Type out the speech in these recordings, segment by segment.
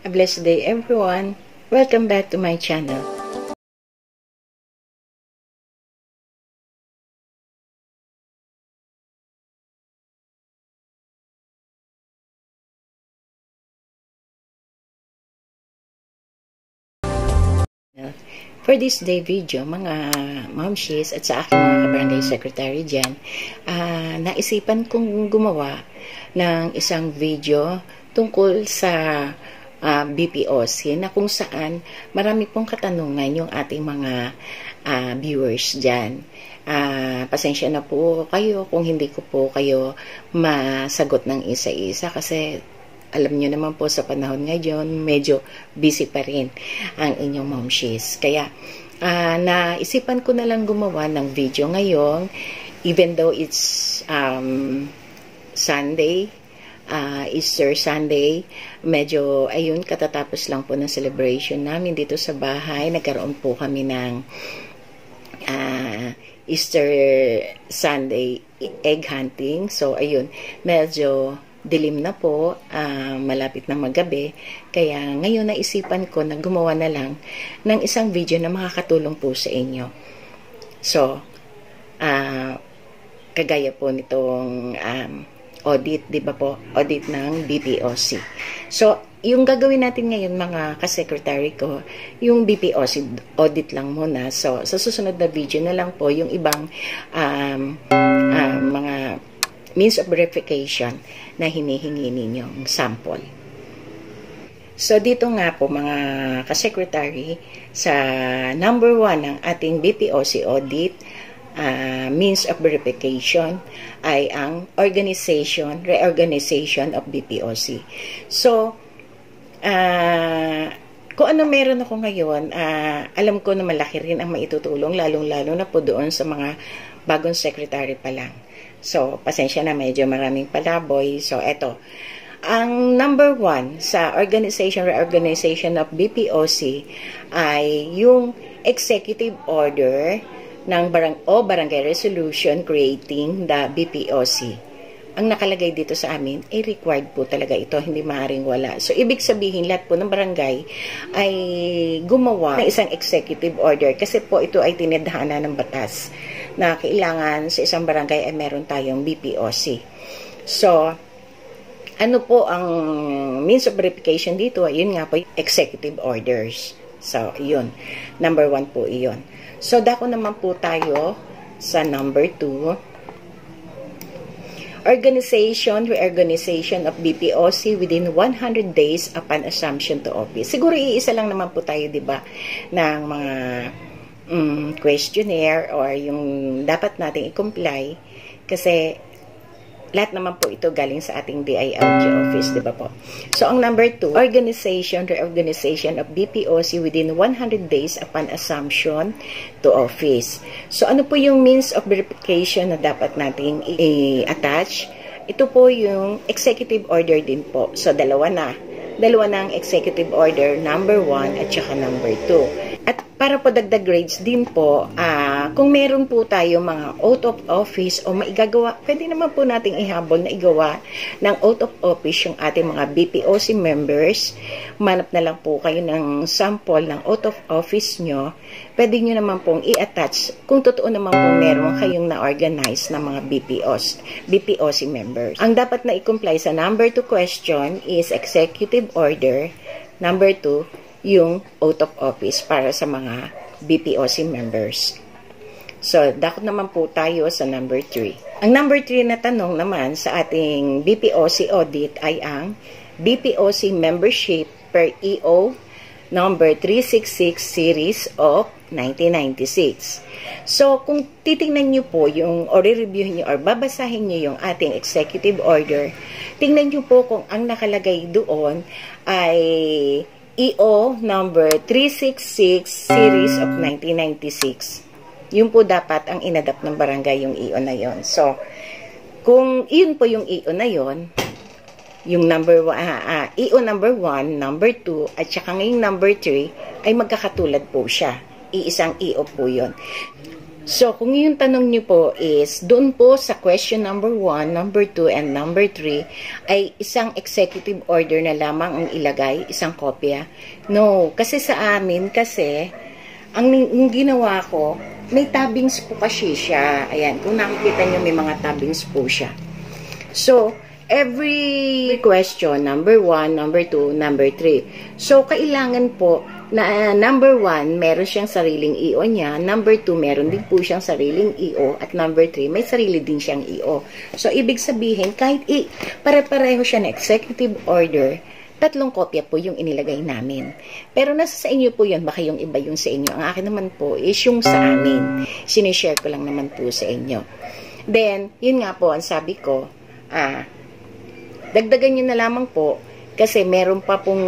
A blessed day everyone. Welcome back to my channel. For this day video, mga momshies at sa aking mga kabarangay secretary dyan, naisipan kong gumawa ng isang video tungkol sa BPOC na kung saan marami pong katanungan yung ating mga viewers dyan. Pasensya na po kayo kung hindi ko po kayo masagot ng isa-isa kasi alam nyo naman po sa panahon ngayon, medyo busy pa rin ang inyong momshies. Kaya, naisipan ko na lang gumawa ng video ngayon, even though it's Sunday, Easter Sunday, medyo, ayun, katatapos lang po ng celebration namin dito sa bahay. Nagkaroon po kami ng Easter Sunday egg hunting. So, ayun, medyo dilim na po, malapit na maggabi, kaya ngayon naisipan ko na gumawa na lang ng isang video na makakatulong po sa inyo. So, kagaya po nitong audit, di ba po? Audit ng BPOC. So, yung gagawin natin ngayon mga ka-secretary ko, yung BPOC audit lang muna. So, sa susunod na video na lang po, yung ibang mga means of verification na hinihingi ninyong sample. So, dito nga po mga ka-secretary, sa number 1 ng ating BPOC audit, means of verification ay ang reorganization of BPOC. So, kung ano meron ako ngayon, alam ko na malaki rin ang maitutulong, lalong-lalo na po doon sa mga bagong secretary pa lang. So, pasensya na, medyo maraming palaboy. So, eto. Ang number 1 sa reorganization of BPOC ay yung executive order ng barangay resolution creating the BPOC. Ang nakalagay dito sa amin ay required po talaga ito, hindi maaaring wala. So, ibig sabihin, lahat po ng barangay ay gumawa ng isang executive order kasi po ito ay tinadhana ng batas na kailangan sa isang barangay ay meron tayong BPOC. So, ano po ang means of verification dito? Yun nga po, executive orders. So, yun. Number 1 po iyon. So, dako naman po tayo sa number 2. Reorganization of BPOC within 100 days upon assumption to office. Siguro iisa lang naman po tayo, di ba, ng mga questionnaire or yung dapat nating i-comply kasi lahat naman po ito galing sa ating DILG office, di ba po? So, ang number 2, reorganization of BPOC within 100 days upon assumption to office. So, ano po yung means of verification na dapat nating i-attach? Ito po yung executive order din po. So, dalawa na ang executive order, number 1 at saka number 2. At para po dagdag grades din po, kung meron po tayo mga oath of office o maigagawa, pwede naman po nating ihabol na igawa ng oath of office yung ating mga BPOC members. Manap na lang po kayo ng sample ng oath of office nyo. Pwede nyo naman pong i-attach kung totoo naman pong meron kayong na-organize na mga BPOC members. Ang dapat na i-comply sa number 2 question is executive order. Number 2, yung oath of office para sa mga BPOC members. So, dakot naman po tayo sa number 3. Ang number 3 na tanong naman sa ating BPOC audit ay ang BPOC membership per EO number 366 series of 1996. So, kung titingnan nyo po yung, or i-review nyo, or babasahin nyo yung ating executive order, tingnan nyo po kung ang nakalagay doon ay EO number 366 series of 1996. Yun po dapat ang inadapt ng barangay, yung EO na yon. So, kung yun po yung EO na yon, yung number EO number 1, number 2, at saka ngayong number 3, ay magkakatulad po siya. Iisang EO po yon. So, kung yung tanong nyo po is, doon po sa question number 1, number 2, and number 3, ay isang executive order na lamang ang ilagay, isang kopya. No, kasi sa amin, ang ginawa ko, may tabbings po kasi siya. Ayan, kung nakikita nyo, may mga tabbings po siya. So, every question, number 1, number 2, number 3. So, kailangan po na number 1, meron siyang sariling EO niya. Number 2, meron din po siyang sariling EO. At number 3, may sarili din siyang EO. So, ibig sabihin, kahit pare-pareho siya na executive order, 3 kopya po yung inilagay namin. Pero nasa sa inyo po yun, baka yung iba yung sa inyo. Ang akin naman po is yung sa amin. Sinishare ko lang naman po sa inyo. Then, yun nga po, ang sabi ko, dagdagan nyo na lamang po, kasi meron pa pong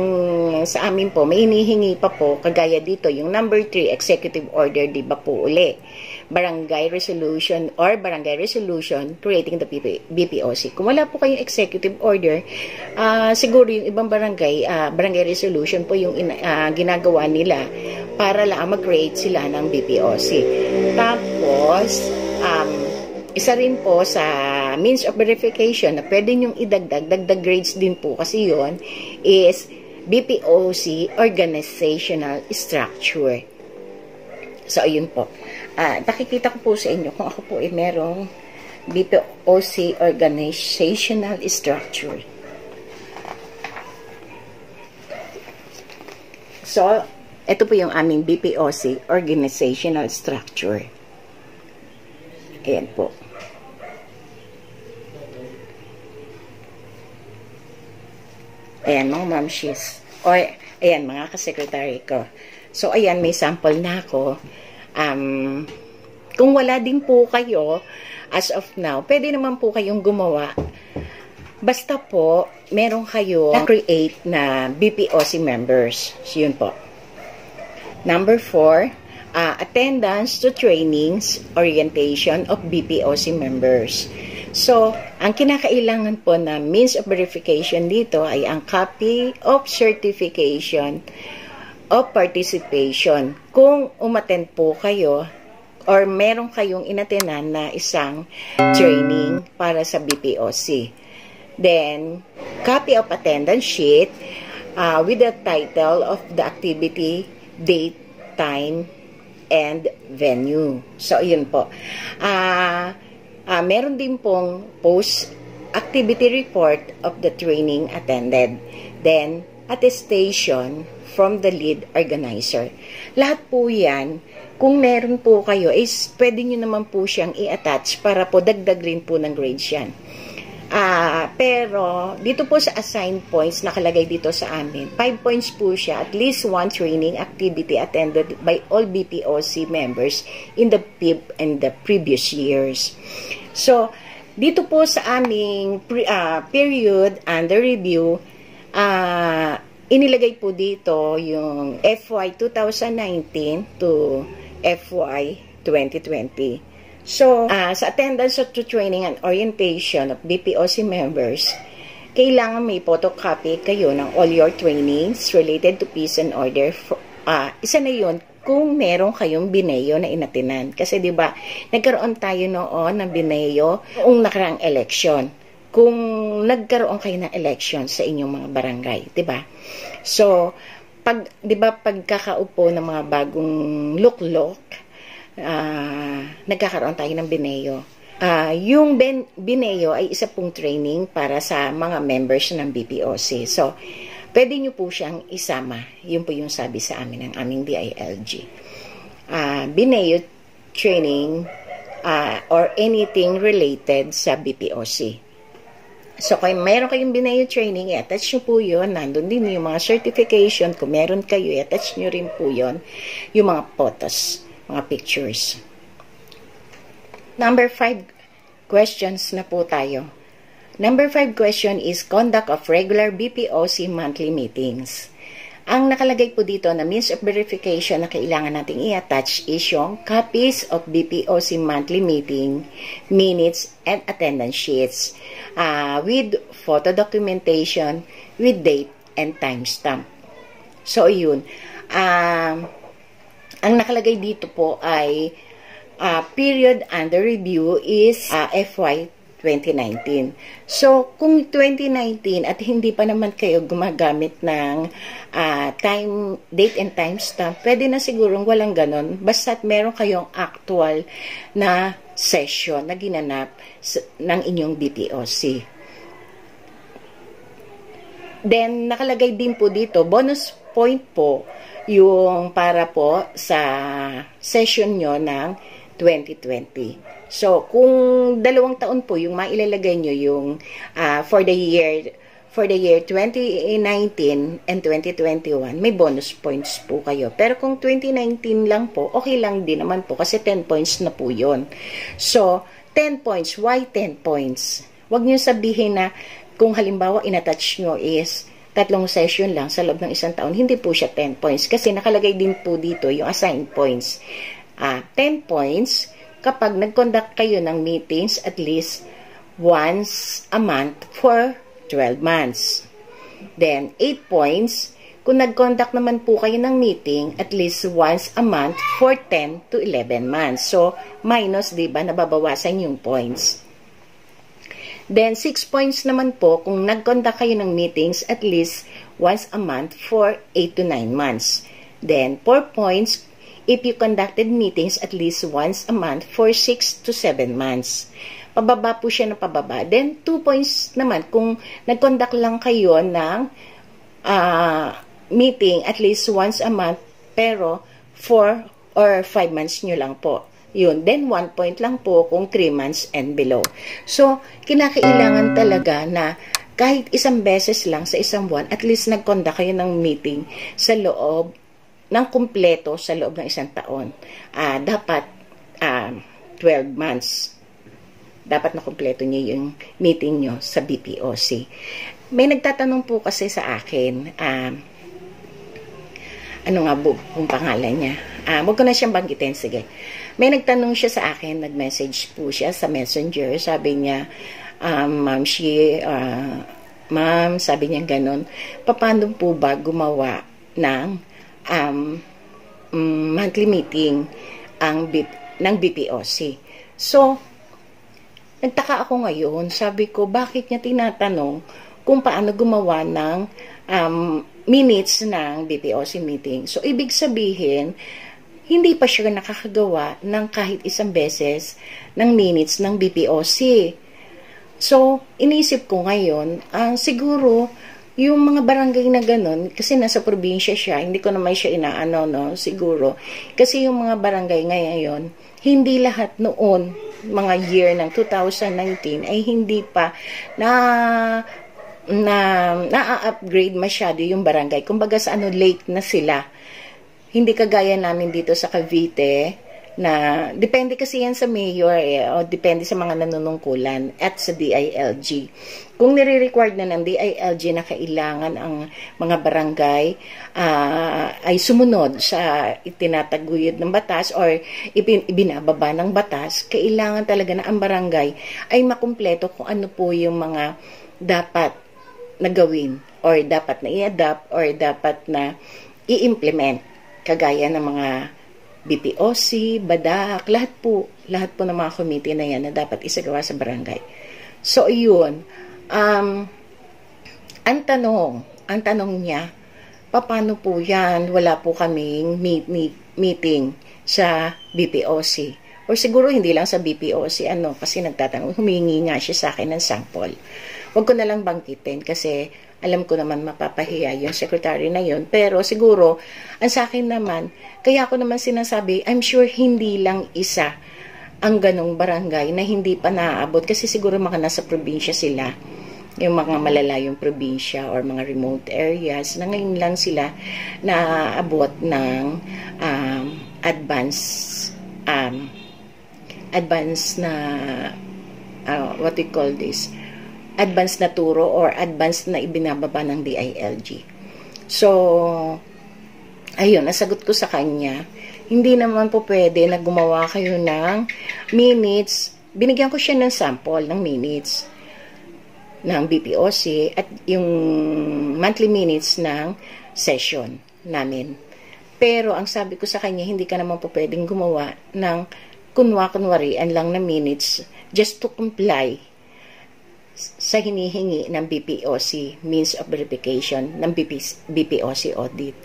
sa amin po, may hinihingi pa po, kagaya dito, yung number 3, executive order, di ba po uli? Barangay resolution or barangay resolution creating the BPOC. Kung wala po kayong executive order, siguro yung ibang barangay, barangay resolution po yung ginagawa nila para lang mag-create sila ng BPOC. Tapos, isa rin po sa means of verification na pwede nyong dagdag grades din po kasi yon is BPOC organizational structure. So, ayun po. Nakikita ko po sa inyo kung ako po ay merong BPOC organizational structure. So, ito po yung aming BPOC organizational structure. Ayan po. Ayan, mga mamshis. O, ayan, mga kasekretary ko. So, ayan, may sample na ako. Kung wala din po kayo, as of now, pwede naman po kayong gumawa. Basta po, meron kayo na-create na BPOC members. So, yun po. Number 4, attendance to trainings, orientation of BPOC members. So, ang kinakailangan po na means of verification dito ay ang copy of certification of participation. Kung umattend po kayo or meron kayong inatenan na isang training para sa BPOC. Then, copy of attendance sheet with the title of the activity, date, time, and venue. So, yun po. Meron din pong post-activity report of the training attended. Then, attestation from the lead organizer. Lahat po yan, kung meron po kayo, is pwede nyo naman po siyang i-attach para po dagdag rin po ng grades yan. Pero, dito po sa assigned points, nakalagay dito sa amin, 5 points po siya, at least 1 training activity attended by all BPOC members in the previous years. So, dito po sa aming period under review, inilagay po dito yung FY 2019 to FY 2020. So, sa attendance to training and orientation of BPOC members, kailangan may photocopy kayo ng all your trainings related to peace and order. Isa na yun kung meron kayong bineyo na inatinan. Kasi 'di ba, nagkaroon tayo noon ng bineyo noong nakaraang election. Kung nagkaroon kayo ng election sa inyong mga barangay, 'di ba? So, 'di ba pagkakaupo ng mga bagong luklok, nagkakaroon tayo ng bineyo. Yung bineyo ay isa pong training para sa mga members ng BPOC. So, pwede nyo po siyang isama. Yun po yung sabi sa amin ng aming DILG. Bineyo training or anything related sa BPOC. So, kung meron kayong bineyo training, i-attach nyo po yun. Nandun din yung mga certification. Kung meron kayo, i-attach nyo rin po yun. Yung mga photos, mga pictures. Number 5 questions na po tayo. Number 5 question is conduct of regular BPOC monthly meetings. Ang nakalagay po dito na means of verification na kailangan nating i-attach is yung copies of BPOC monthly meeting minutes and attendance sheets with photo documentation with date and timestamp. So, yun. Ang nakalagay dito po ay period under review is FY 2019. So, kung 2019 at hindi pa naman kayo gumagamit ng date and time stamp, pwede na sigurong walang ganon. Basta't meron kayong actual na session na ginanap ng inyong BPOC. Then, nakalagay din po dito, bonus point po, yung para po sa session nyo ng 2020. So, kung 2 taon po yung mailalagay nyo yung for the year 2019 and 2021, may bonus points po kayo. Pero kung 2019 lang po, okay lang din naman po kasi 10 points na po yun. So, 10 points. Why 10 points? Huwag nyo sabihin na kung halimbawa inattach nyo is 3 session lang sa loob ng 1 taon, hindi po siya 10 points. Kasi nakalagay din po dito yung assigned points. 10 points kapag nag-conduct kayo ng meetings at least once a month for 12 months. Then, 8 points kung nag-conduct naman po kayo ng meeting at least once a month for 10 to 11 months. So, minus, diba, nababawasan yung points. Then, 6 points naman po kung nag-conduct kayo ng meetings at least once a month for 8 to 9 months. Then, 4 points if you conducted meetings at least once a month for 6 to 7 months. Pababa po siya ng pababa. Then, 2 points naman kung nag-conduct lang kayo ng meeting at least once a month pero 4 or 5 months nyo lang po. Yun. Then, 1 point lang po kung 3 months and below. So, kinakailangan talaga na kahit 1 beses lang sa 1 buwan, at least nag-conduct kayo ng meeting sa loob ng kumpleto sa loob ng 1 taon. Dapat 12 months. Dapat na kumpleto niyo yung meeting nyo sa BPOC. May nagtatanong po kasi sa akin, ano nga po kung pangalan niya? Huwag ko na siyang banggitin, sige. May nagtanong siya sa akin, nag-message po siya sa Messenger. Sabi niya, ma'am, sabi niya ganun, paano po ba gumawa ng monthly meeting ng BPOC? So, nagtaka ako ngayon, sabi ko, bakit niya tinatanong kung paano gumawa ng minutes ng BPOC meeting? So, ibig sabihin, hindi pa siya nakakagawa ng kahit 1 beses ng minutes ng BPOC. So, inisip ko ngayon, siguro, yung mga barangay na ganun, kasi nasa probinsya siya, hindi ko naman siya inaano, no, siguro. Kasi yung mga barangay ngayon, hindi lahat noon, mga year ng 2019, ay hindi pa na-upgrade masyado yung barangay. Kumbaga sa late na sila. Hindi kagaya namin dito sa Cavite, na depende kasi yan sa mayor o depende sa mga nanunungkulan at sa DILG. Kung nire-required na ng DILG na kailangan ang mga barangay ay sumunod sa itinataguyod ng batas or ibinababa ng batas, kailangan talaga na ang barangay ay makumpleto kung ano po yung mga dapat na gawin or dapat na i-adapt or dapat na i-implement kagaya ng mga BPOC, BADAC, lahat po ng mga committee na yan na dapat isagawa sa barangay. So, yun. Ang tanong niya, paano po yan? Wala po kaming meeting sa BPOC. Or siguro hindi lang sa BPOC, kasi nagtatanong, humingi nga siya sa akin ng sample. Huwag ko na lang bangkitin kasi alam ko naman mapapahiya yung secretary na yun. Pero siguro, ang sa akin naman, kaya ako naman sinasabi, I'm sure hindi lang isa ang ganong barangay na hindi pa naaabot. Kasi siguro mga nasa probinsya sila, yung mga malalayong probinsya or mga remote areas, na ngayon lang sila naaabot ng advanced na, what we call this, advanced na turo or advanced na ibinababa ng DILG. So, ayun, nasagot ko sa kanya, hindi naman po pwede na gumawa kayo ng minutes. Binigyan ko siya ng sample ng minutes ng BPOC at yung monthly minutes ng session namin. Pero, ang sabi ko sa kanya, hindi ka naman po pwedeng gumawa ng kunwarian lang na minutes just to comply sa hinihingi ng BPOC, means of verification ng BPOC audit.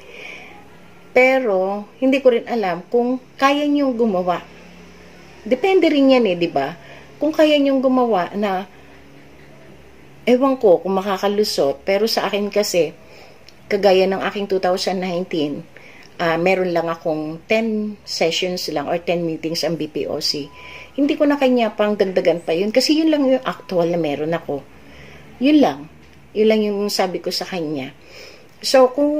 Pero, hindi ko rin alam kung kaya niyong gumawa. Depende rin yan di ba? Kung kaya niyong gumawa na, ewan ko kung makakalusot, pero sa akin kasi, kagaya ng aking 2019, meron lang akong 10 sessions lang or 10 meetings ang BPOC. Hindi ko na kanya pang dagdagan pa yun kasi yun lang yung actual na meron ako. Yun lang. Yun lang yung sabi ko sa kanya. So, kung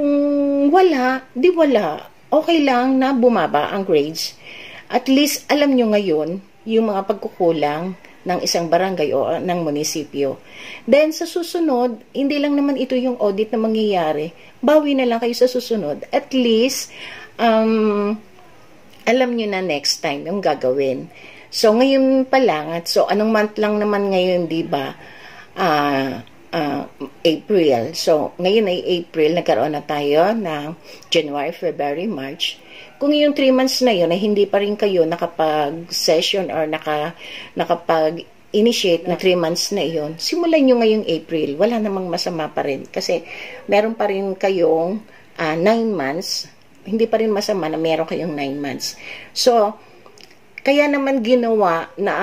wala, di wala. Okay lang na bumaba ang grades. At least, alam nyo ngayon, yung mga pagkukulang ng isang barangay o ng munisipyo. Then, sa susunod, hindi lang naman ito yung audit na mangyayari. Bawi na lang kayo sa susunod. At least, alam nyo na next time yung gagawin. So, ngayon pa lang, so, anong month lang naman ngayon, di ba? April. So, ngayon ay April, nagkaroon na tayo ng January, February, March. Kung yung 3 months na yun ay hindi pa rin kayo nakapag-session or nakapag-initiate na 3 months na yun, simulan nyo ngayong April. Wala namang masama pa rin. Kasi meron pa rin kayong 9 months. Hindi pa rin masama na meron kayong 9 months. So, kaya naman ginawa na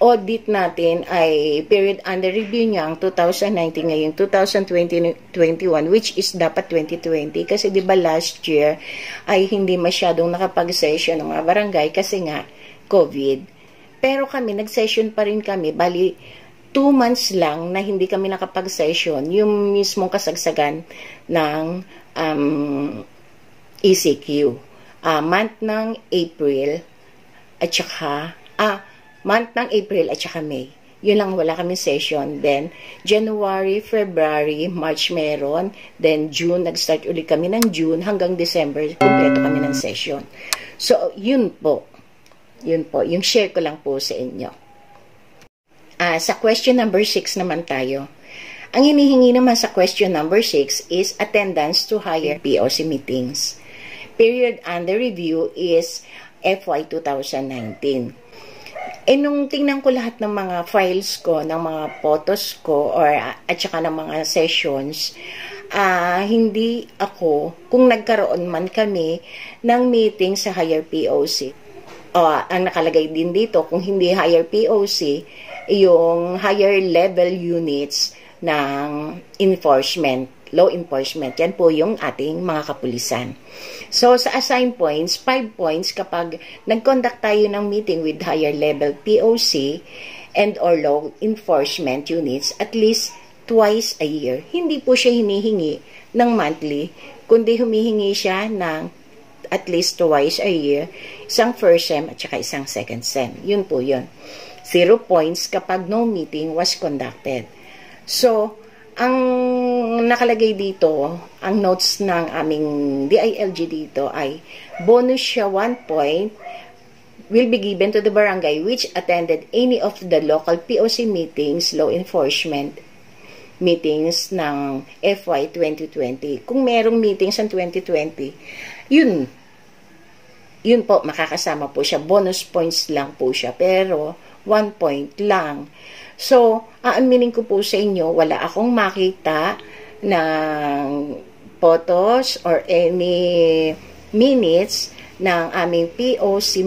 audit natin ay period under review niya ang 2019 ngayon 2020-21 which is dapat 2020 kasi 'di ba last year ay hindi masyadong nakapag-session ng mga barangay kasi nga COVID. Pero kami nag-session pa rin kami bali 2 months lang na hindi kami nakapag-session yung mismong kasagsagan ng ECQ. Month ng April at saka, month ng April at saka May. Yun lang, wala kami session. Then, January, February, March meron. Then, June, nag-start ulit kami ng June hanggang December, kumpleto kami ng session. So, yun po. Yun po. Yung share ko lang po sa inyo. Sa question number 6 naman tayo. Ang hinihingi naman sa question number 6 is attendance to higher POC meetings. Period under review is FY 2019. Nung tingnan ko lahat ng mga files ko, ng mga photos ko, at saka ng mga sessions, hindi ako, kung nagkaroon man kami ng meeting sa higher POC. Ang nakalagay din dito, kung hindi higher POC, yung higher level units ng enforcement, law enforcement. Yan po yung ating mga kapulisan. So, sa assigned points, 5 points kapag nag-conduct tayo ng meeting with higher level POC and or law enforcement units at least twice a year. Hindi po siya hinihingi ng monthly, kundi humihingi siya ng at least twice a year, isang first sem at saka isang second sem. Yun po yun. 0 points kapag no meeting was conducted. So, ang nakalagay dito, ang notes ng aming DILG dito ay bonus siya 1 point will be given to the barangay which attended any of the local POC meetings, law enforcement meetings ng FY 2020. Kung merong meetings ng 2020, yun po, makakasama po siya. Bonus points lang po siya. Pero, 1 point lang. So, aaminin ko po sa inyo, wala akong makita ng photos or any minutes ng aming POC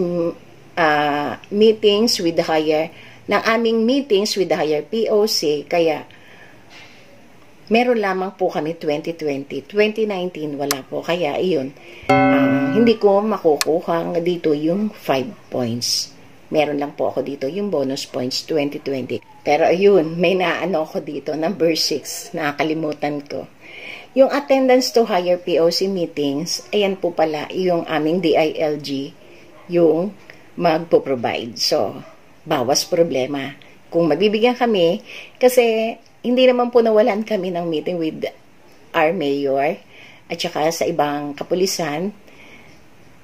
meetings with the higher, ng aming meetings with the higher POC. Kaya, meron lamang po kami 2020. 2019, wala po. Kaya, iyon. Hindi ko makukuha dito yung 5 points. Meron lang po ako dito yung bonus points 2020. Pero ayun, may naano ko dito, number 6, nakakalimutan ko. Yung attendance to higher POC meetings, ayan po pala yung aming DILG, yung magpo-provide. So, bawas problema. Kung magbibigyan kami, kasi hindi naman po nawalan kami ng meeting with our mayor at saka sa ibang kapulisan.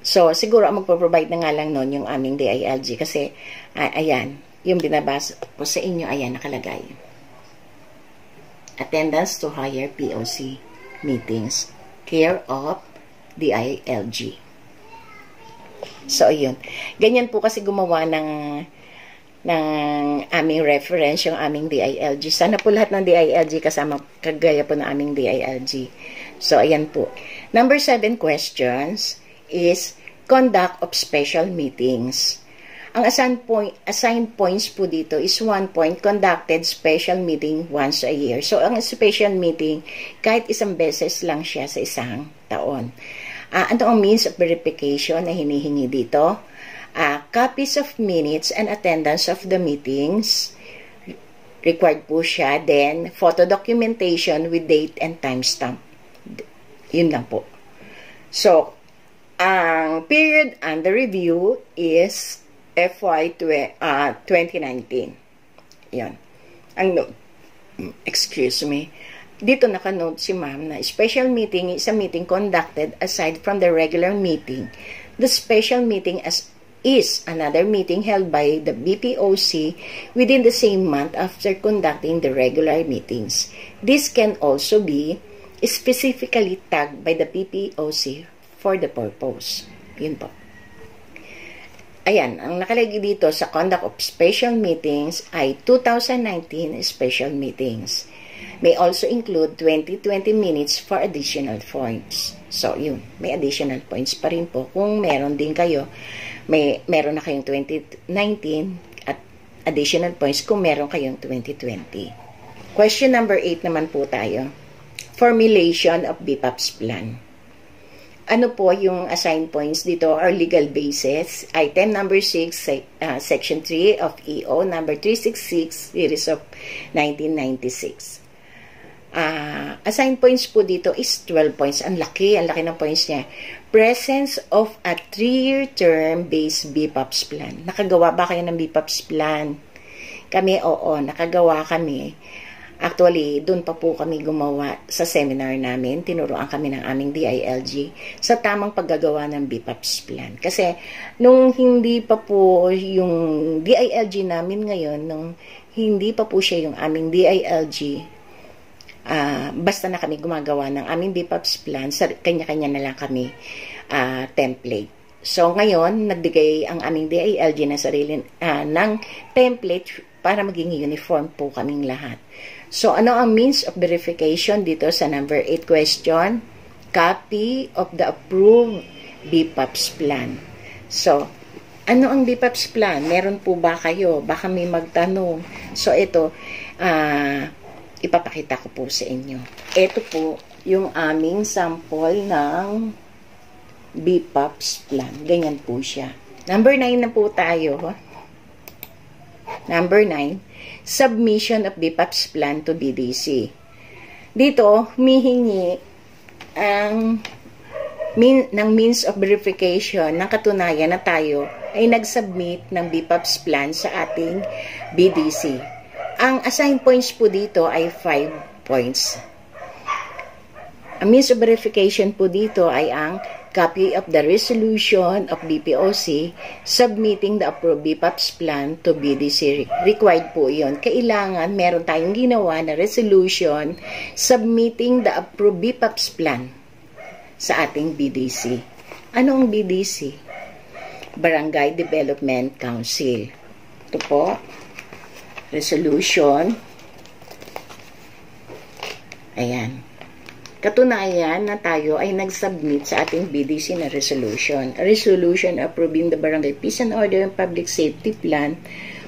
So, siguro ang magpo-provide na nga lang nun yung aming DILG kasi, ayan, yung binabasa ko sa inyo, ayan, nakalagay. Attendance to higher POC meetings, care of DILG. So, yun. Ganyan po kasi gumawa ng aming reference, yung aming DILG. Sana po lahat ng DILG kasama kagaya po ng aming DILG. So, ayan po. Number 7 questions is conduct of special meetings. Ang assigned points po dito is 1 point, conducted special meeting once a year. So, ang special meeting, kahit isang beses lang siya sa isang taon. Ano ang means of verification na hinihingi dito? Copies of minutes and attendance of the meetings. Required po siya. Then, photo documentation with date and timestamp. Yun lang po. So, ang period under review is FY 2019. Yan. Excuse me. Dito nakanote si ma'am na special meeting is a meeting conducted aside from the regular meeting. The special meeting is another meeting held by the BPOC within the same month after conducting the regular meetings. This can also be specifically tagged by the BPOC for the purpose. Yun po. Ayan, ang nakalagay dito sa conduct of special meetings ay 2019 special meetings. May also include 20 minutes for additional points. So, yun. May additional points pa rin po kung meron din kayo. Meron na kayong 2019 at additional points kung meron kayong 2020. Question number 8 naman po tayo. Formulation of BPAP's plan. Ano po yung assigned points dito or legal basis? Item number 6, section 3 of EO number 366, series of 1996. Assigned points po dito is 12 points. Ang laki ng points niya. Presence of a 3-year term-based BPAP's plan. Nakagawa ba kayo ng BPAP's plan? Kami, oo, nakagawa kami. Actually, doon pa po kami gumawa sa seminar namin. Tinuruan kami ng aming DILG sa tamang paggagawa ng BPAP's plan. Kasi, nung hindi pa po yung DILG namin ngayon, nung hindi pa po siya yung aming DILG, basta na kami gumagawa ng aming BPAP's plan, sa kanya-kanya na lang kami template. So, ngayon, nagbigay ang aming DILG na sarili ng template para maging uniform po kaming lahat. So, ano ang means of verification dito sa number 8 question? Copy of the approved BPAP's plan. So, ano ang BPAP's plan? Meron po ba kayo? Baka may magtanong. So, ito, ipapakita ko po sa inyo. Ito po yung aming sample ng BPAP's plan. Ganyan po siya. Number 9 na po tayo. Number 9, submission of BPAP's plan to BDC. Dito, humihingi ang ng means of verification ng katunayan na tayo ay nag-submit ng BPAP's plan sa ating BDC. Ang assigned points po dito ay 5 points. Ang means of verification po dito ay ang copy of the resolution of BPOC submitting the approved BPAP's plan to BDC. Required po yun. Kailangan meron tayong ginawa na resolution submitting the approved BPAP's plan sa ating BDC. Anong BDC? Barangay Development Council. Ito po. Resolution. Ayan. Katunayan na tayo ay nag-submit sa ating BDC na resolution. A resolution approving the Barangay Peace and Order and Public Safety Plan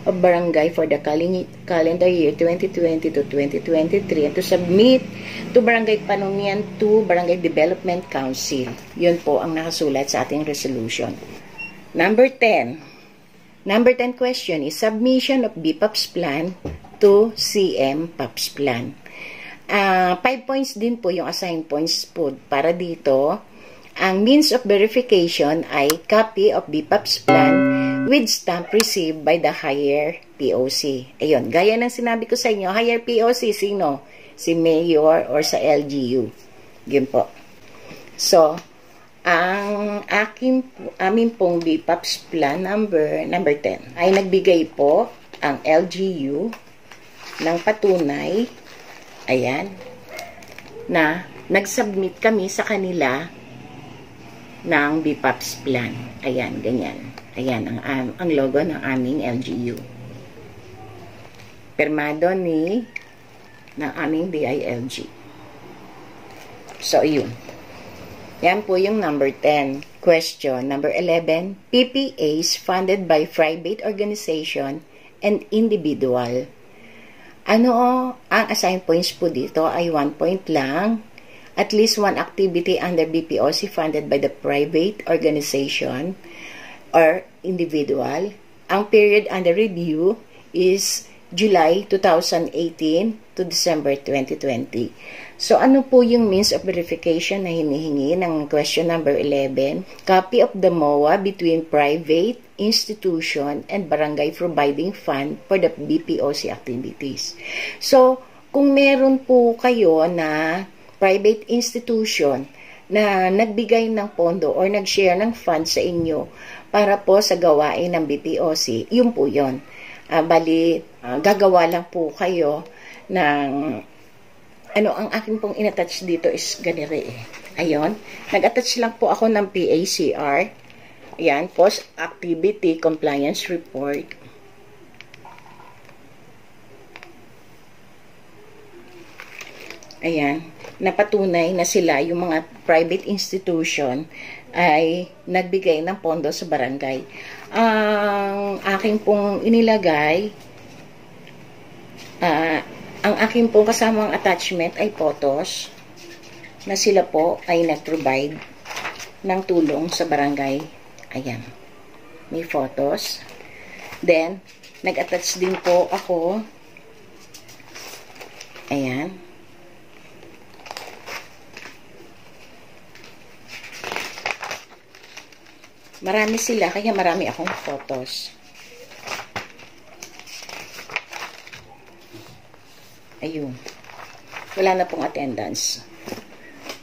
of Barangay for the calendar year 2020 to 2023 and to submit to Barangay Panungian to Barangay Development Council. Yun po ang nakasulat sa ating resolution. Number 10. Number 10 question is submission of BPAP's plan to CM PAP's plan. 5 points din po yung assigned points po para dito. Ang means of verification ay copy of BPAP's plan with stamp received by the higher POC. Ayun, gaya ng sinabi ko sa inyo, higher POC, sino? Si Mayor or sa LGU. Yun po. So, ang amin pong BPAP's plan number 10 ay nagbigay po ang LGU ng patunay, ayan, na nag-submit kami sa kanila ng BPAPS plan. Ayan, ganyan. Ayan, ang logo ng aming LGU. Permado ng aming DILG. So, yun. Yan po yung number 10. Question number 11. PPAs funded by private organization and individual. Ano ang assigned points po dito ay 1 point lang. At least one activity under BPOC funded by the private organization or individual. Ang period under review is July 2018 to December 2020. So, ano po yung means of verification na hinihingi ng question number 11? Copy of the MOA between private institution and barangay providing fund for the BPOC activities. So, kung meron po kayo na private institution na nagbigay ng pondo or nag-share ng fund sa inyo para po sa gawain ng BPOC, yun po yun. Gagawa lang po kayo ng ang akin pong inattach dito is ganire eh. Ayun. Nag-attach lang po ako ng PACR. Ayan. Post-Activity Compliance Report. Ayan. Napatunay na sila, yung mga private institution, ay nagbigay ng pondo sa barangay. Ang aking pong inilagay, ang aking pong kasamang attachment ay photos na sila po ay nag-provide ng tulong sa barangay. Ayan. May photos. Then, nag-attach din po ako. Ayan. Marami sila, kaya marami akong photos. Ayun. Wala na pong attendance.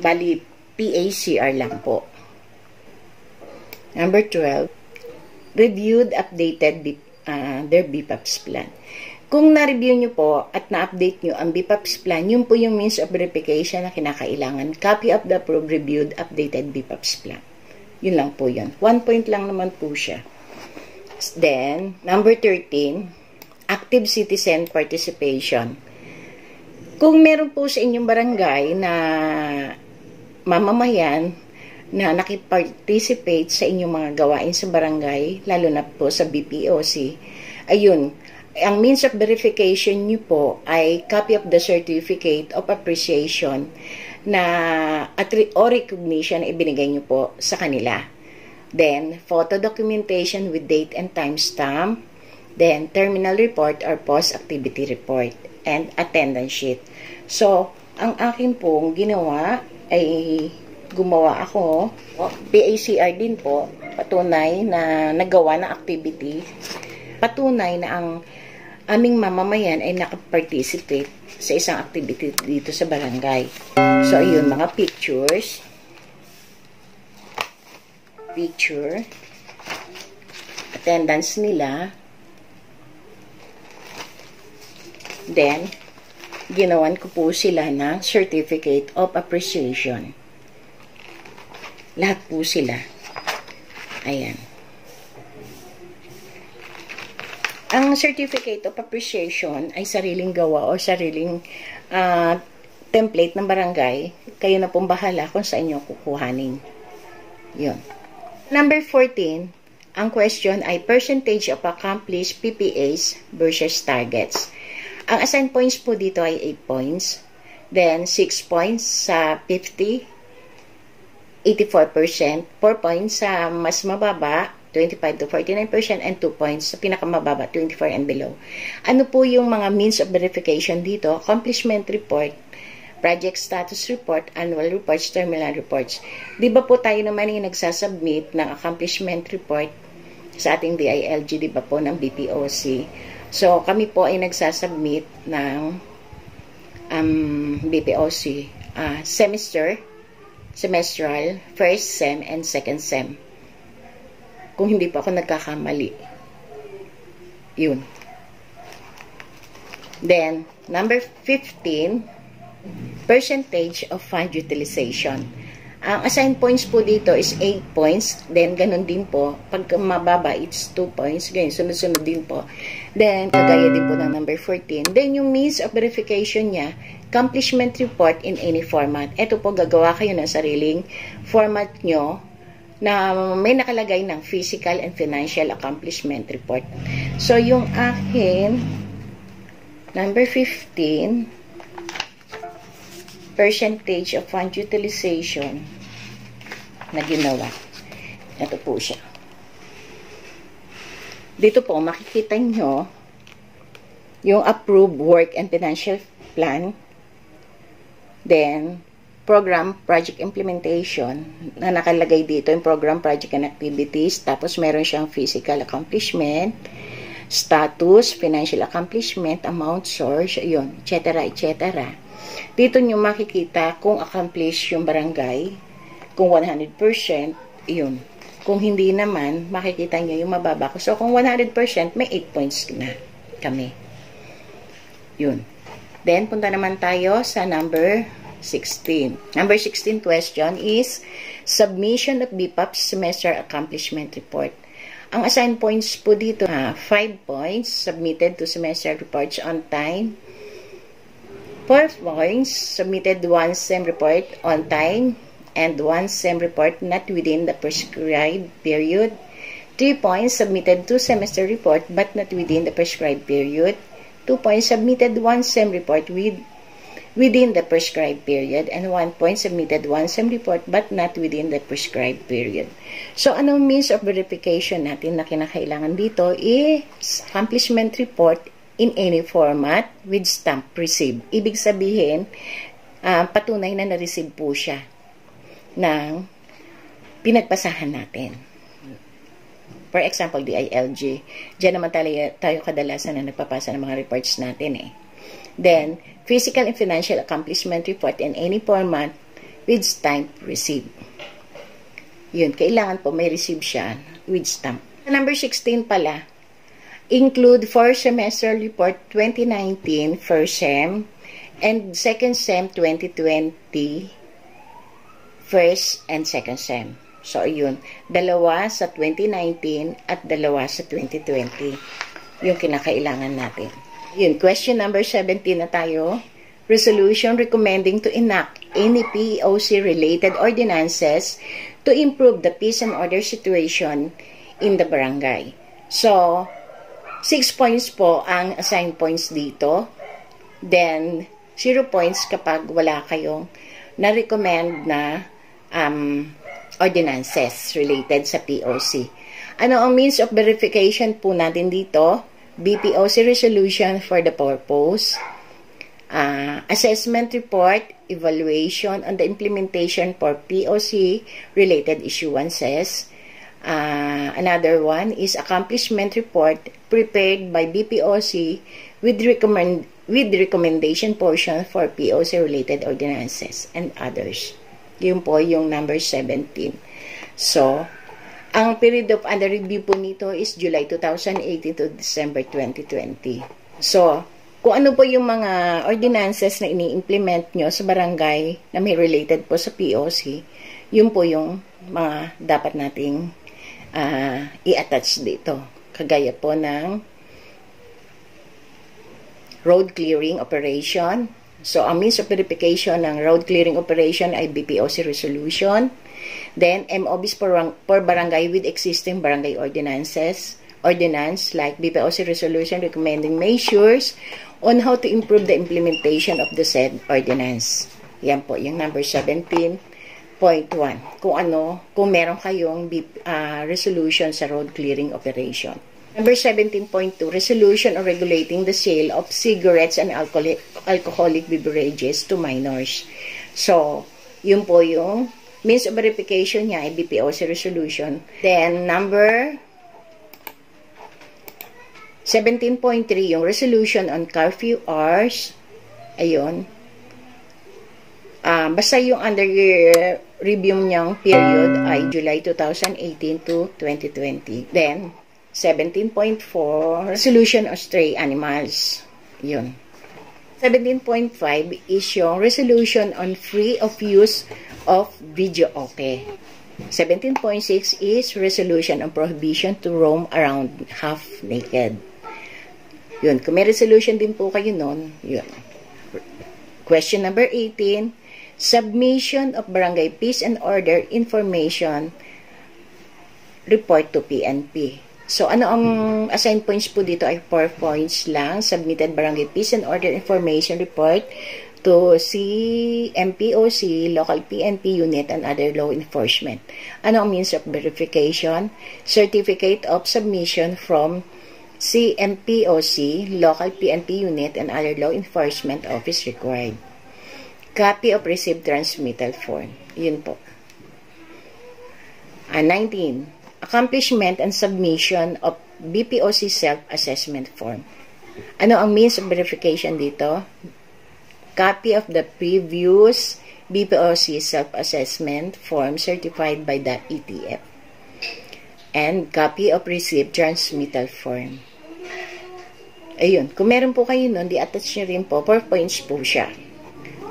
Bali, PACR lang po. Number 12. Reviewed, updated their BPAPS plan. Kung na-review nyo po at na-update nyo ang BPAPS plan, yun po yung means of verification na kinakailangan. Copy of the approved, reviewed, updated BPAPS plan. Yun lang po yun. 1 point lang naman po siya. Then, number 13, active citizen participation. Kung meron po sa inyong barangay na mamamayan na nakiparticipate sa inyong mga gawain sa barangay, lalo na po sa BPOC, ayun, ang means of verification nyo po ay copy of the certificate of appreciation o recognition na ibinigay nyo po sa kanila. Then, photo documentation with date and timestamp. Then, terminal report or post-activity report. And attendance sheet. So, ang akin pong ginawa ay gumawa ako, PACR din po, patunay na nagawa ng activity, patunay na ang aming mamamayan ay nakaparticipate sa isang activity dito sa barangay. So, ayun, mga pictures. Picture. Attendance nila. Then, ginawan ko po sila ng certificate of appreciation. Lahat po sila. Ayan. Ang certificate of appreciation ay sariling gawa o sariling template ng barangay. Kayo na pong bahala kung sa inyo kukuhanin. Yun. Number 14, ang question ay percentage of accomplished PPAs versus targets. Ang assigned points po dito ay 8 points. Then, 6 points sa 50, 84%. 4 points sa mas mababa, 25 to 49%. And 2 points sa pinakamababa, 24 and below. Ano po yung mga means of verification dito? Accomplishment report, project status report, annual reports, terminal reports. Di ba po tayo naman yung nagsasubmit ng accomplishment report sa ating DILG, di ba po, ng BPOC? So, kami po ay nagsasubmit ng BPOC semestral, first sem, and second sem. Kung hindi po ako nagkakamali. Yun. Then, number 15, percentage of fund utilization. Ang assigned points po dito is 8 points. Then, ganun din po. Pag mababa, it's 2 points. Ganyan, sunod-sunod din po. Then, kagaya din po ng number 14. Then, yung means of verification niya, accomplishment report in any format. Ito po, gagawa kayo ng sariling format nyo na may nakalagay ng physical and financial accomplishment report. So, yung akin, number 15, percentage of fund utilization na ginawa. Ito po siya. Dito po, makikita nyo yung approved work and financial plan. Then, program, project implementation na nakalagay dito yung program, project and activities. Tapos, meron siyang physical accomplishment, status, financial accomplishment, amount, source, yun, etc. etc. Dito nyo makikita kung accomplish yung barangay, kung 100%, yun. Kung hindi naman, makikita nyo yung mababa ko. So, kung 100%, may 8 points na kami. Yun. Then, punta naman tayo sa number 16. Number 16 question is, submission of BPAP semester accomplishment report. Ang assigned points po dito, 5 points submitted to semester reports on time. 4 points, submitted 1 SEM report on time and 1 SEM report not within the prescribed period. 3 points, submitted 2 semester report but not within the prescribed period. 2 points, submitted 1 SEM report within the prescribed period. And 1 point, submitted 1 SEM report but not within the prescribed period. So, anong means of verification natin na kinakailangan dito is accomplishment report in any format with stamp receipt. Ibig sabihin, patunay na na-receive po siya ng pinagpasahan natin. For example, DILG. Diyan naman tayo kadalasan na nagpapasa ng mga reports natin eh. Then, physical and financial accomplishment report in any format with stamp receipt. Yun, kailangan po may receive siya with stamp. Number 16 pala, include 4 semester report 2019 first SEM and second SEM 2020 first and second SEM. So, yun. Dalawa sa 2019 at dalawa sa 2020. Yung kinakailangan natin. Yun. Question number 17 na tayo. Resolution recommending to enact any PEOC-related ordinances to improve the peace and order situation in the barangay. So, 6 points po ang assigned points dito. Then, 0 points kapag wala kayong na-recommend na ordinances related sa POC. Ano ang means of verification po natin dito? BPOC resolution for the purpose. Assessment report, evaluation on the implementation for POC related issuances. Another one is accomplishment report prepared by BPOC with recommendation portion for POC related ordinances and others. Yun po yung number 17. So, ang period of under review po nito is July 2018 to December 2020. So, kung ano po yung mga ordinances na ini-implement nyo sa barangay na may related po sa POC, yun po yung mga dapat nating i-attach dito. Kagaya po ng road clearing operation. So, ang means of verification ng road clearing operation ay BPOC resolution. Then, MOBs for barangay with existing barangay ordinance like BPOC resolution recommending measures on how to improve the implementation of the said ordinance. Yan po, yung number 17.1. Kung meron kayong resolution sa road clearing operation. Number 17.2, resolution on regulating the sale of cigarettes and alcoholic beverages to minors. So, yun po yung means of verification niya ay BPOC resolution. Then, number 17.3, yung resolution on curfew hours. Ayun. Basta yung under review niyang period ay July 2018 to 2020. Then, 17.4, resolution on stray animals. Yun. 17.5 is yung resolution on free of use of video okay. 17.6 is resolution on prohibition to roam around half naked. Yun, kung may resolution din po kayo nun, yun. Question number 18, submission of Barangay Peace and Order information report to PNP. So, ano ang assigned points po dito ay 4 points lang. Submitted Barangay Peace and Order information report to CMPOC, local PNP unit, and other law enforcement. Ano ang means of verification? Certificate of submission from CMPOC, local PNP unit, and other law enforcement office required. Copy of received transmittal form. Yun po. 19. Accomplishment and submission of BPOC self-assessment form. Ano ang means of verification dito? Copy of the previous BPOC self-assessment form certified by the ETF. And copy of received transmittal form. Ayun. Kung meron po kayo nun, di-attach nyo rin po. 4 points po siya.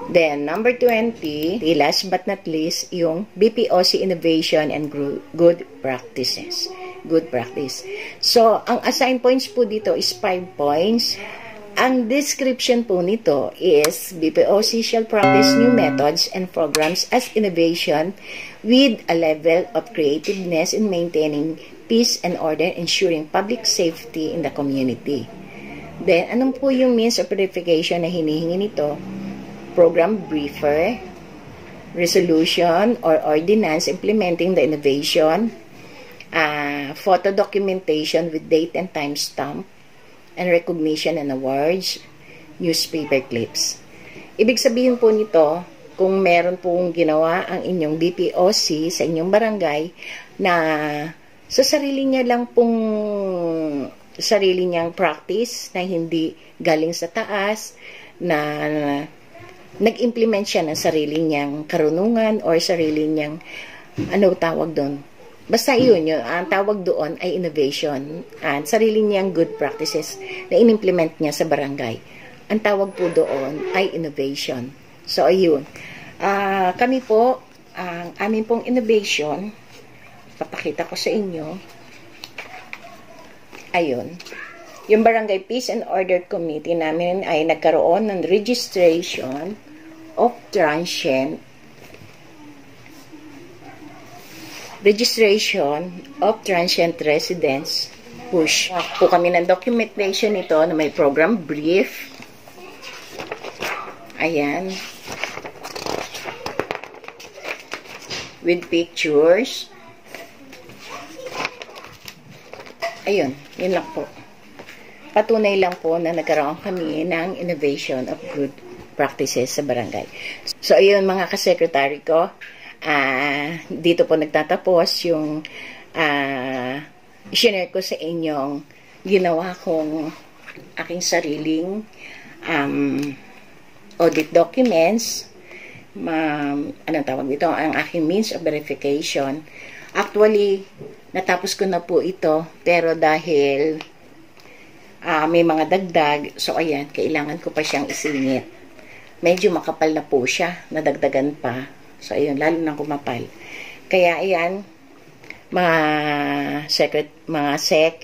Then, number 20, the last but not least, yung BPOC innovation and good practices. Good practice. So, ang assigned points po dito is 5 points. Ang description po nito is BPOC shall practice new methods and programs as innovation with a level of creativeness in maintaining peace and order, ensuring public safety in the community. Then, anong po yung means of verification na hinihingi nito? Program briefer, resolution or ordinance implementing the innovation, photo documentation with date and timestamp, and recognition and awards, newspaper clips. Ibig sabihin po nito, kung meron pong ginawa ang inyong BPOC sa inyong barangay na sa sarili niya lang pong sarili niyang practice na hindi galing sa taas, na nag-implement siya ng sarili niyang karunungan or sarili niyang, ano tawag doon? Basta yun, ang tawag doon ay innovation at sarili niyang good practices na in-implement niya sa barangay. Ang tawag po doon ay innovation. So, ayun. Kami po, ang amin pong innovation, papakita ko sa inyo. Ayun. Yung Barangay Peace and Order Committee namin ay nagkaroon ng registration of transient residents push. Po kami ng documentation nito na may program brief. Ayan. With pictures. Ayun, yun lang po. Patunay lang po na nagkaroon kami ng innovation of good practices sa barangay. So, ayun mga kasekretary ko, dito po nagtatapos yung i-share ko sa inyong ginawa kong aking sariling audit documents, anong tawag dito, ang aking means of verification. Actually, natapos ko na po ito, pero dahil may mga dagdag, so ayan, kailangan ko pa siyang isingit. Medyo makapal na po siya, nadagdagan pa. So ayun, lalo nang kumapal. Kaya ayan, mga sec,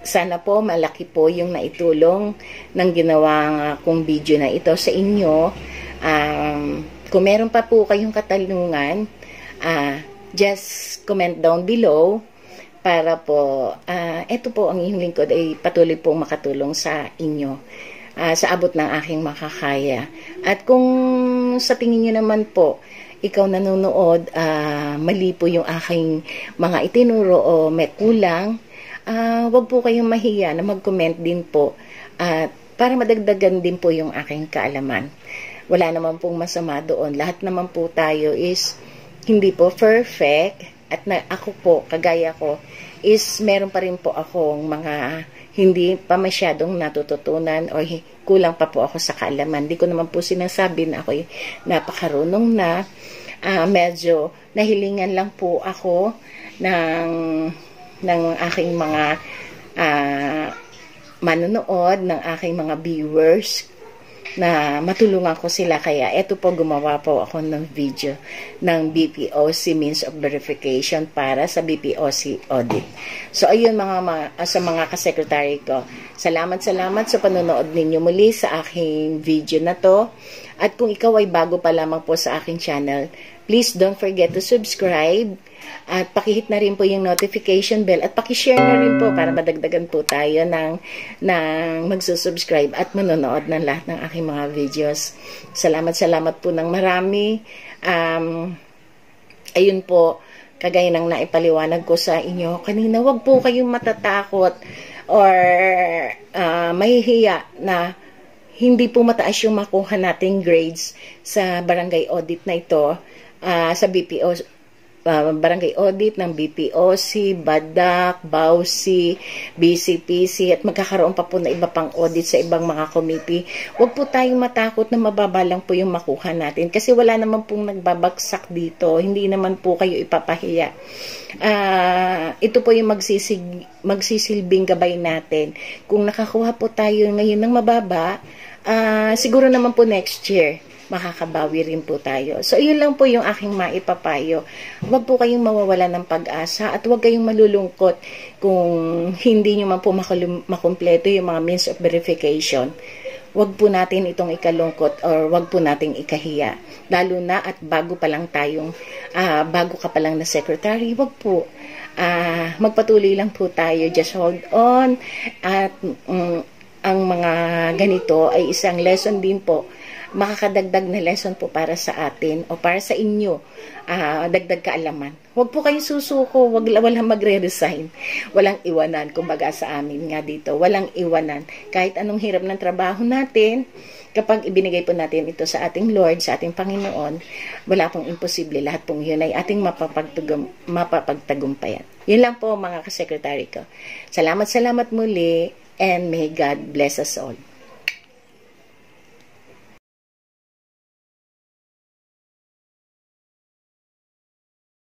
sana po malaki po yung naitulong ng ginawang kong video na ito sa inyo. Kung meron pa po kayong katanungan, just comment down below para po, ito po ang inyong lingkod ay patuloy pong makatulong sa inyo sa abot ng aking makakaya. At kung sa tingin nyo naman po, ikaw nanonood, mali po yung aking mga itinuro o may kulang, wag po kayong mahiya na mag-comment din po para madagdagan din po yung aking kaalaman. Wala naman pong masama doon. Lahat naman po tayo is hindi po perfect at ako po, kagaya ko, is meron pa rin po akong mga hindi pa masyadong natututunan o kulang pa po ako sa kaalaman. Hindi ko naman po sinasabi na ako'y napakarunong na. Medyo nahilingan lang po ako ng aking mga manonood, ng aking mga viewers, na matulungan ko sila. Kaya eto po, gumawa po ako ng video ng BPOC means of verification para sa BPOC audit. So ayun sa mga kasekretary ko, salamat sa panonood ninyo muli sa aking video na to. At kung ikaw ay bago pa lamang po sa aking channel, please don't forget to subscribe at pakihit na rin po yung notification bell at pakishare na rin po para madagdagan po tayo ng magsusubscribe at manonood ng lahat ng aking mga videos. Salamat po ng marami. Ayun po, kagaya ng naipaliwanag ko sa inyo kanina, wag po kayong matatakot or mahihiya na hindi po mataas yung makuha nating grades sa barangay audit na ito, sa BPO, barangay audit ng BPOC, BADAC, BAUSI, BCPC, at magkakaroon pa po na iba pang audit sa ibang mga committee. Huwag po tayong matakot na mababa lang po yung makuha natin kasi wala naman pong nagbabagsak dito. Hindi naman po kayo ipapahiya. Ito po yung magsisilbing gabay natin. Kung nakakuha po tayo ngayon ng mababa, siguro naman po next year makakabawi rin po tayo. So, yun lang po yung aking maipapayo. Huwag po kayong mawawala ng pag-asa at huwag kayong malulungkot kung hindi nyo man po makumpleto yung mga means of verification. Huwag po natin itong ikalungkot or huwag po nating ikahiya. Lalo na at bago pa lang tayong, bago ka pa lang na secretary, huwag po. Magpatuloy lang po tayo. Just hold on. At ang mga ganito ay isang lesson din po, makakadagdag na lesson po para sa atin o para sa inyo, dagdag kaalaman. Huwag po kayong susuko, walang magre-resign, walang iwanan. Kumbaga sa amin nga dito, walang iwanan. Kahit anong hirap ng trabaho natin, kapag ibinigay po natin ito sa ating Lord, sa ating Panginoon, wala pong imposible. Lahat pong yun ay ating mapapagtagumpayan. Yun lang po mga kasekretary ko. Salamat muli, and may God bless us all.